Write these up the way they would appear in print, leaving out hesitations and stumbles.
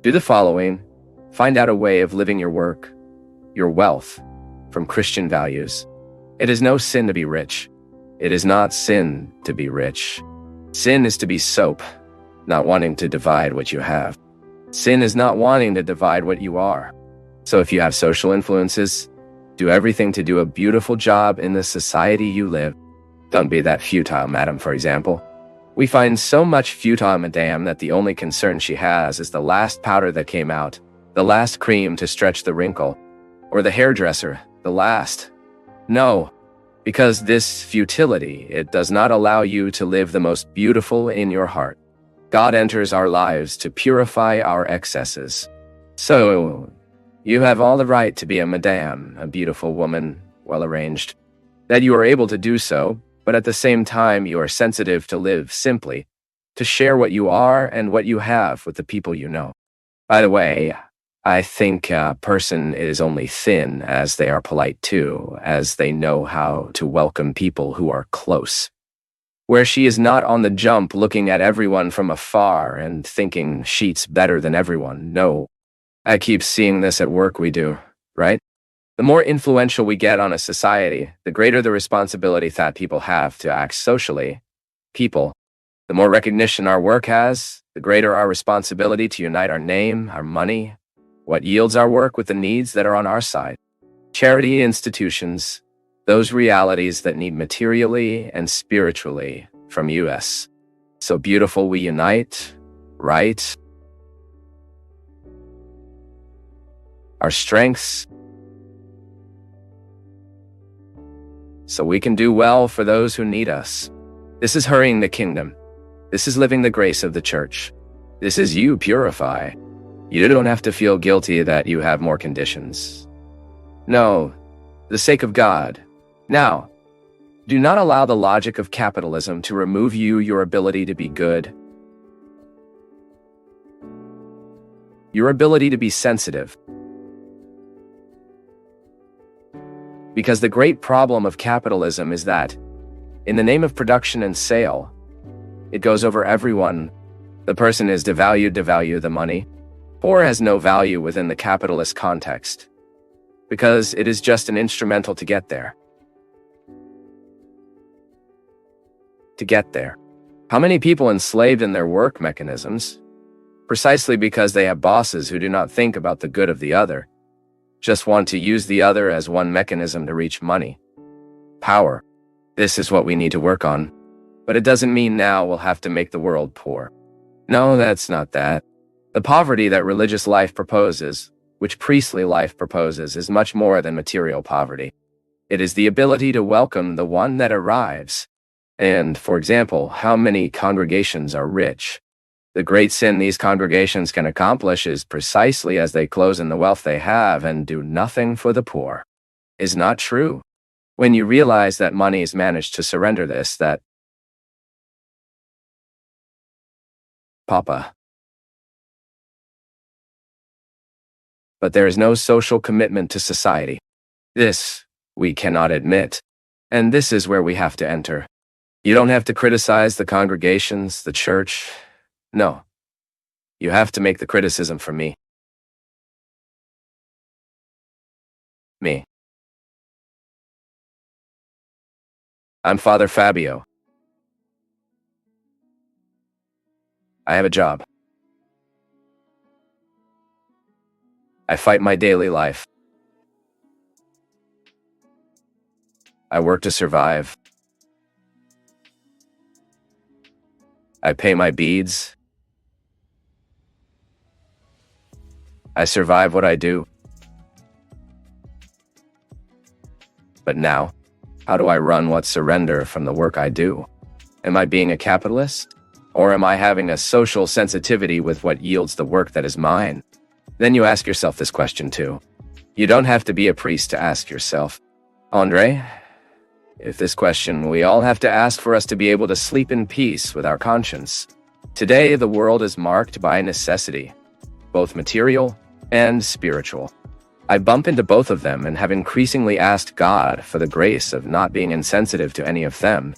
Do the following. Find out a way of living your work, your wealth, from Christian values. It is no sin to be rich. It is not sin to be rich. Sin is to be soap, not wanting to divide what you have. Sin is not wanting to divide what you are. So if you have social influences, do everything to do a beautiful job in the society you live. Don't be that futile madam, for example. We find so much futile madame that the only concern she has is the last powder that came out, the last cream to stretch the wrinkle, or the hairdresser, the last. No, because this futility, it does not allow you to live the most beautiful in your heart. God enters our lives to purify our excesses. So, you have all the right to be a madame, a beautiful woman, well-arranged. That you are able to do so, but at the same time you are sensitive to live simply, to share what you are and what you have with the people you know. By the way, I think a person is only thin as they are polite too, as they know how to welcome people who are close. Where she is not on the jump looking at everyone from afar and thinking she's better than everyone. No. I keep seeing this at work we do, right? The more influential we get on a society, the greater the responsibility that people have to act socially. The more recognition our work has, the greater our responsibility to unite our name, our money, what yields our work with the needs that are on our side. Charity institutions, those realities that need materially and spiritually from us. So beautiful we unite, right? Our strengths, so we can do well for those who need us. This is hurrying the kingdom. This is living the grace of the church. This is you purify. You don't have to feel guilty that you have more conditions. No, for the sake of God. Now, do not allow the logic of capitalism to remove your ability to be good. Your ability to be sensitive. Because the great problem of capitalism is that, in the name of production and sale, it goes over everyone. The person is devalue the money, or has no value within the capitalist context, because it is just an instrumental to get there. How many people enslaved in their work mechanisms? Precisely because they have bosses who do not think about the good of the other, just want to use the other as one mechanism to reach money. Power. This is what we need to work on. But it doesn't mean now we'll have to make the world poor. No, that's not that. The poverty that religious life proposes, which priestly life proposes, is much more than material poverty. It is the ability to welcome the one that arrives. And, for example, how many congregations are rich? The great sin these congregations can accomplish is precisely as they close in the wealth they have and do nothing for the poor. Is not true. When you realize that money has managed to surrender this, that Papa. But there is no social commitment to society. This, we cannot admit. And this is where we have to enter. You don't have to criticize the congregations, the church. No. You have to make the criticism for me. Me. I'm Father Fábio. I have a job. I fight my daily life. I work to survive. I pay my beads. I survive what I do. But now, how do I run what surrender from the work I do? Am I being a capitalist? Or am I having a social sensitivity with what yields the work that is mine? Then you ask yourself this question too. You don't have to be a priest to ask yourself. Andre, if this question we all have to ask for us to be able to sleep in peace with our conscience. Today, the world is marked by necessity, both material and spiritual. I bump into both of them and have increasingly asked God for the grace of not being insensitive to any of them.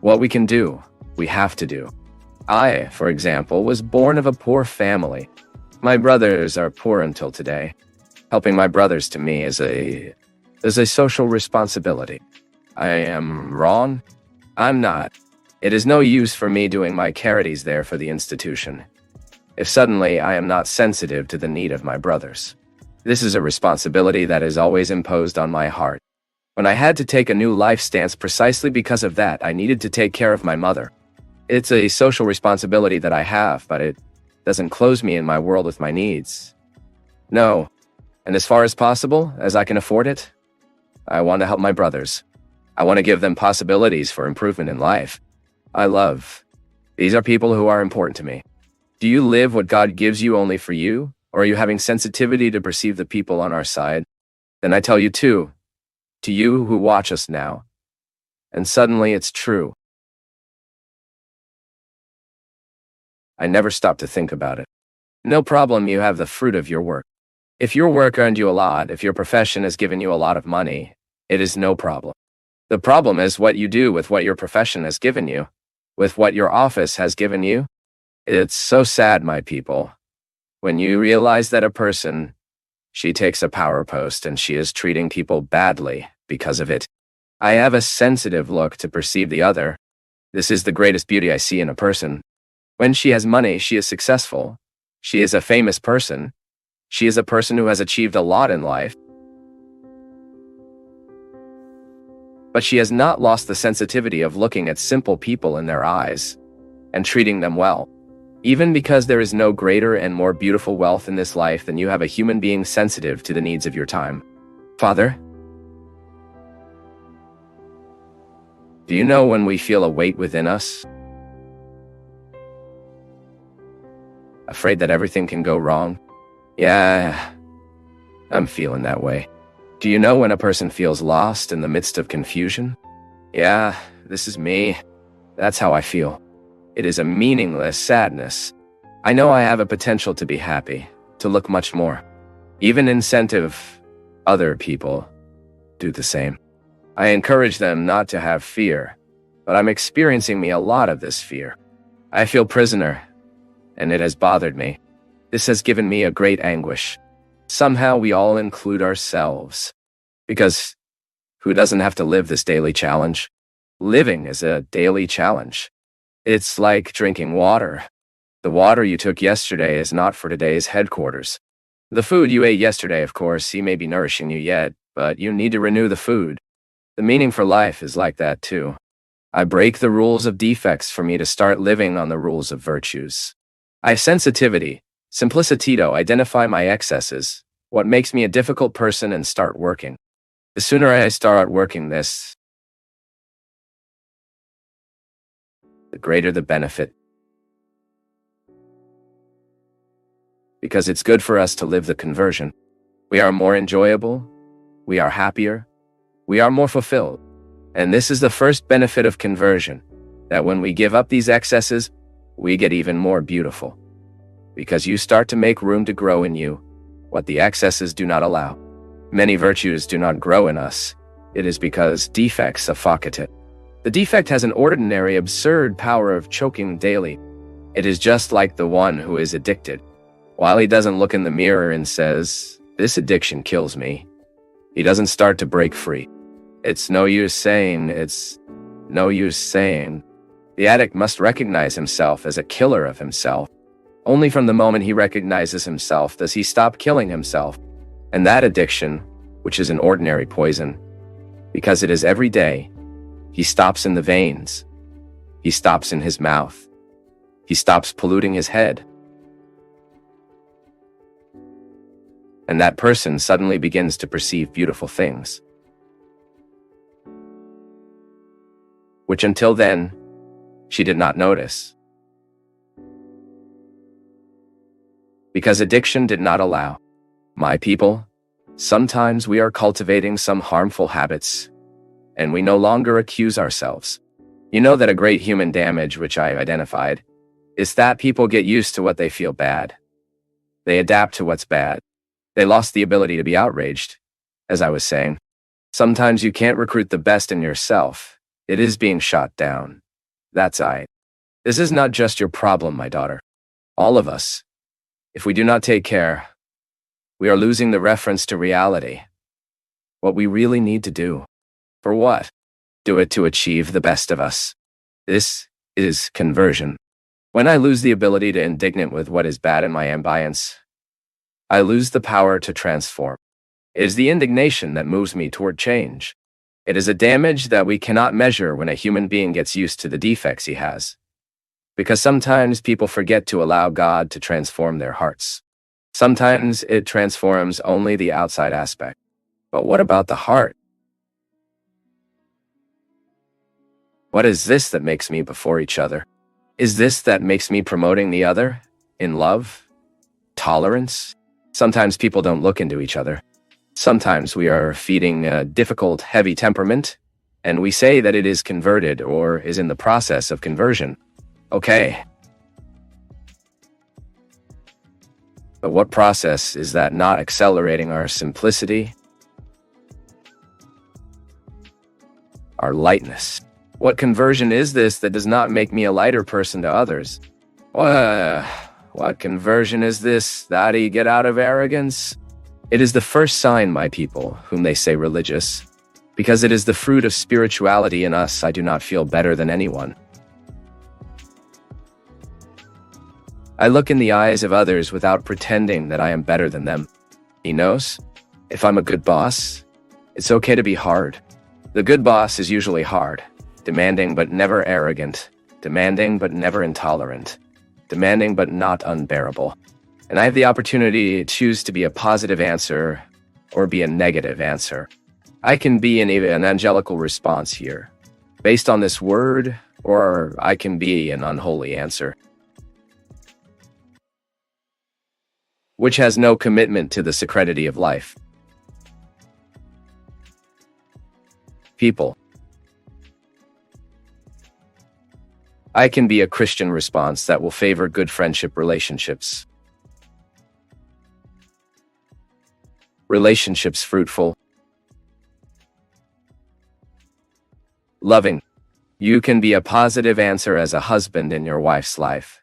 What we can do, we have to do. I, for example, was born of a poor family. My brothers are poor until today. Helping my brothers to me is a social responsibility. I am wrong? I'm not. It is no use for me doing my charities there for the institution, if suddenly I am not sensitive to the need of my brothers. This is a responsibility that is always imposed on my heart. When I had to take a new life stance precisely because of that, I needed to take care of my mother. It's a social responsibility that I have, but it doesn't close me in my world with my needs. No. And as far as possible, as I can afford it, I want to help my brothers. I want to give them possibilities for improvement in life. These are people who are important to me. Do you live what God gives you only for you, or are you having sensitivity to perceive the people on our side? Then I tell you too, to you who watch us now, and suddenly it's true. I never stop to think about it. No problem, you have the fruit of your work. If your work earned you a lot, if your profession has given you a lot of money, it is no problem. The problem is what you do with what your profession has given you, with what your office has given you. It's so sad, my people, when you realize that a person, she takes a power post and she is treating people badly because of it. I have a sensitive look to perceive the other. This is the greatest beauty I see in a person. When she has money, she is successful. She is a famous person. She is a person who has achieved a lot in life. But she has not lost the sensitivity of looking at simple people in their eyes and treating them well. Even because there is no greater and more beautiful wealth in this life than you have a human being sensitive to the needs of your time. Father, do you know when we feel a weight within us? Afraid that everything can go wrong? Yeah, I'm feeling that way. Do you know when a person feels lost in the midst of confusion? Yeah, this is me. That's how I feel. It is a meaningless sadness. I know I have a potential to be happy, to look much more. Even incentive other people do the same. I encourage them not to have fear, but I'm experiencing a lot of this fear. I feel prisoner, and it has bothered me. This has given me a great anguish. Somehow we all include ourselves. Because who doesn't have to live this daily challenge? Living is a daily challenge. It's like drinking water. The water you took yesterday is not for today's headquarters. The food you ate yesterday, of course, he may be nourishing you yet, but you need to renew the food. The meaning for life is like that too. I break the rules of defects for me to start living on the rules of virtues. I have sensitivity, simplicity to identify my excesses, what makes me a difficult person, and start working. The sooner I start working this, the greater the benefit. Because it's good for us to live the conversion. We are more enjoyable, we are happier, we are more fulfilled. And this is the first benefit of conversion, that when we give up these excesses, we get even more beautiful. Because you start to make room to grow in you, what the excesses do not allow. Many virtues do not grow in us. It is because defects suffocate it. The defect has an ordinary, absurd power of choking daily. It is just like the one who is addicted. While he doesn't look in the mirror and says, "This addiction kills me," he doesn't start to break free. It's no use saying. The addict must recognize himself as a killer of himself. Only from the moment he recognizes himself does he stop killing himself. And that addiction, which is an ordinary poison, because it is every day, he stops in the veins. He stops in his mouth. He stops polluting his head. And that person suddenly begins to perceive beautiful things, which until then, she did not notice. Because addiction did not allow. My people, sometimes we are cultivating some harmful habits, and we no longer accuse ourselves. You know that a great human damage, which I identified, is that people get used to what they feel bad. They adapt to what's bad. They lost the ability to be outraged. As I was saying, sometimes you can't recruit the best in yourself. It is being shot down. That's I. This is not just your problem, my daughter. All of us. If we do not take care, we are losing the reference to reality. What we really need to do. For what? Do it to achieve the best of us. This is conversion. When I lose the ability to indignate with what is bad in my ambience, I lose the power to transform. It is the indignation that moves me toward change. It is a damage that we cannot measure when a human being gets used to the defects he has. Because sometimes people forget to allow God to transform their hearts. Sometimes it transforms only the outside aspect. But what about the heart? What is this that makes me before each other? Is this that makes me promoting the other? In love? Tolerance? Sometimes people don't look into each other. Sometimes we are feeding a difficult, heavy temperament, and we say that it is converted or is in the process of conversion. Okay. But what process is that not accelerating our simplicity? Our lightness. What conversion is this that does not make me a lighter person to others? What conversion is this that I get out of arrogance? It is the first sign, my people, whom they say religious. Because it is the fruit of spirituality in us, I do not feel better than anyone. I look in the eyes of others without pretending that I am better than them. He knows, if I'm a good boss, it's okay to be hard. The good boss is usually hard, demanding but never arrogant, demanding but never intolerant, demanding but not unbearable. And I have the opportunity to choose to be a positive answer or be a negative answer. I can be an evangelical response here, based on this word, or I can be an unholy answer, which has no commitment to the sacredity of life. People. I can be a Christian response that will favor good friendship relationships. Relationships fruitful. Loving. You can be a positive answer as a husband in your wife's life,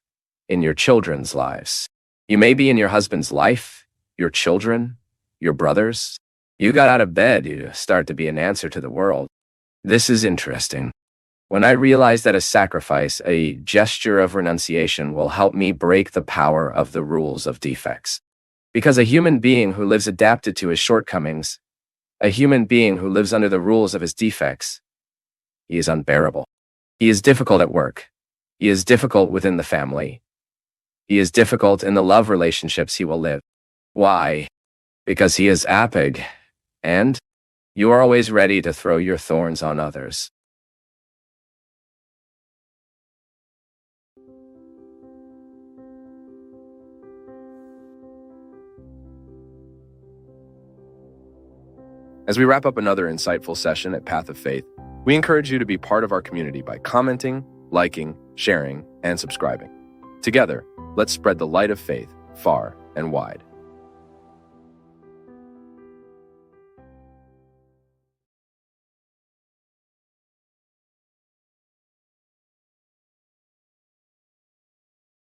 in your children's lives. You may be in your husband's life, your children, your brothers. You got out of bed, you start to be an answer to the world. This is interesting. When I realize that a sacrifice, a gesture of renunciation will help me break the power of the rules of defects. Because a human being who lives adapted to his shortcomings, a human being who lives under the rules of his defects, he is unbearable. He is difficult at work. He is difficult within the family. He is difficult in the love relationships he will live. Why? Because he is apig, and you are always ready to throw your thorns on others. As we wrap up another insightful session at Path of Faith, we encourage you to be part of our community by commenting, liking, sharing, and subscribing. Together, let's spread the light of faith far and wide.